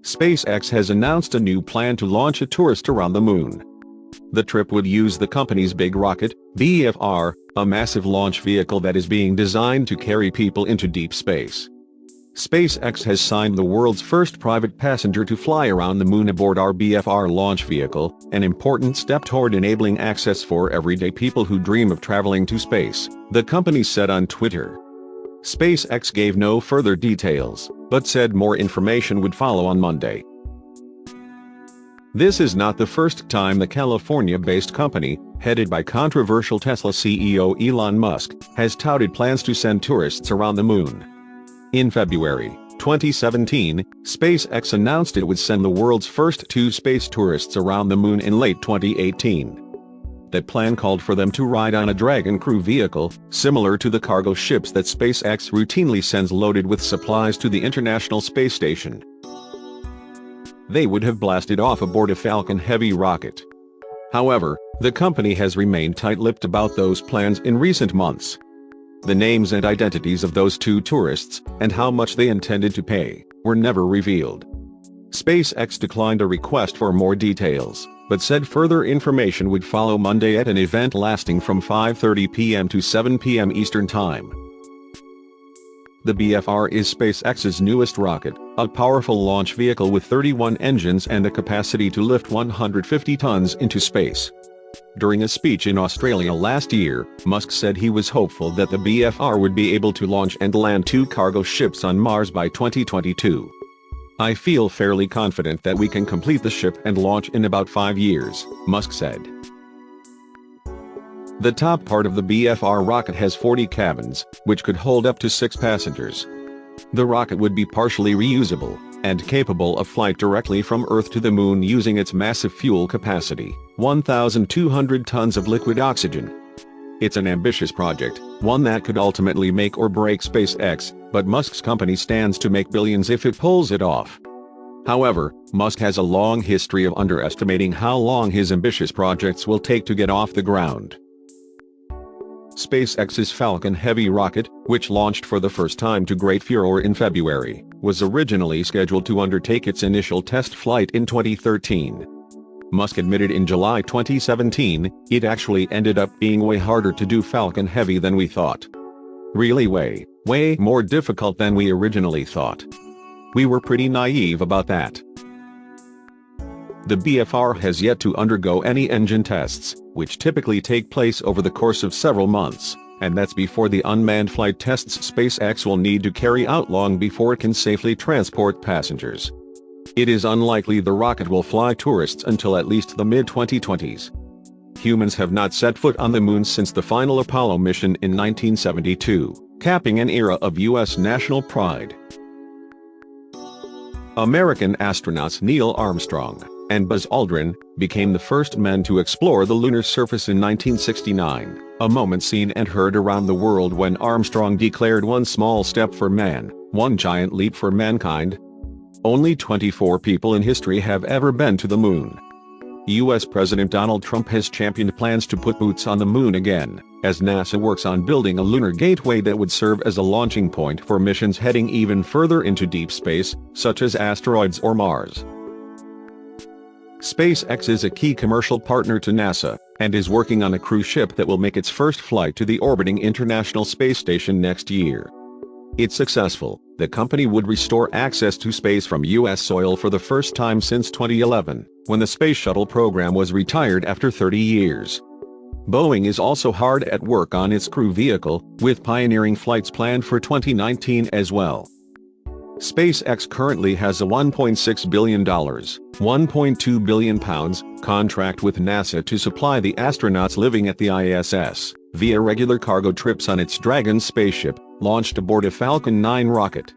SpaceX has announced a new plan to launch a tourist around the moon. The trip would use the company's Big Rocket, BFR, a massive launch vehicle that is being designed to carry people into deep space. SpaceX has signed the world's first private passenger to fly around the moon aboard our BFR launch vehicle, an important step toward enabling access for everyday people who dream of traveling to space, the company said on Twitter. SpaceX gave no further details, but said more information would follow on Monday. This is not the first time the California-based company, headed by controversial Tesla CEO Elon Musk, has touted plans to send tourists around the moon. In February 2017, SpaceX announced it would send the world's first 2 space tourists around the moon in late 2018. That plan called for them to ride on a Dragon crew vehicle, similar to the cargo ships that SpaceX routinely sends loaded with supplies to the International Space Station. They would have blasted off aboard a Falcon Heavy rocket. However, the company has remained tight-lipped about those plans in recent months. The names and identities of those 2 tourists, and how much they intended to pay, were never revealed. SpaceX declined a request for more details, but said further information would follow Monday at an event lasting from 5:30 p.m. to 7 p.m. Eastern Time. The BFR is SpaceX's newest rocket, a powerful launch vehicle with 31 engines and the capacity to lift 150 tons into space. During a speech in Australia last year, Musk said he was hopeful that the BFR would be able to launch and land 2 cargo ships on Mars by 2022. "I feel fairly confident that we can complete the ship and launch in about 5 years, Musk said. The top part of the BFR rocket has 40 cabins, which could hold up to 6 passengers. The rocket would be partially reusable, and capable of flight directly from Earth to the moon using its massive fuel capacity, 1,200 tons of liquid oxygen. It's an ambitious project, one that could ultimately make or break SpaceX, but Musk's company stands to make billions if it pulls it off. However, Musk has a long history of underestimating how long his ambitious projects will take to get off the ground. SpaceX's Falcon Heavy rocket, which launched for the first time to great furor in February, was originally scheduled to undertake its initial test flight in 2013. Musk admitted in July 2017, "It actually ended up being way harder to do Falcon Heavy than we thought. Really way more difficult than we originally thought. We were pretty naive about that." The BFR has yet to undergo any engine tests, which typically take place over the course of several months, and that's before the unmanned flight tests SpaceX will need to carry out long before it can safely transport passengers. It is unlikely the rocket will fly tourists until at least the mid-2020s. Humans have not set foot on the moon since the final Apollo mission in 1972, capping an era of U.S. national pride. American astronauts Neil Armstrong and Buzz Aldrin became the first men to explore the lunar surface in 1969, a moment seen and heard around the world when Armstrong declared, "One small step for man, one giant leap for mankind." Only 24 people in history have ever been to the moon. U.S. President Donald Trump has championed plans to put boots on the moon again, as NASA works on building a lunar gateway that would serve as a launching point for missions heading even further into deep space, such as asteroids or Mars. SpaceX is a key commercial partner to NASA, and is working on a cruise ship that will make its first flight to the orbiting International Space Station next year. If successful, the company would restore access to space from U.S. soil for the first time since 2011, when the Space Shuttle program was retired after 30 years. Boeing is also hard at work on its crew vehicle, with pioneering flights planned for 2019 as well. SpaceX currently has a $1.6 billion, £1.2 billion contract with NASA to supply the astronauts living at the ISS, via regular cargo trips on its Dragon spaceship, launched aboard a Falcon 9 rocket.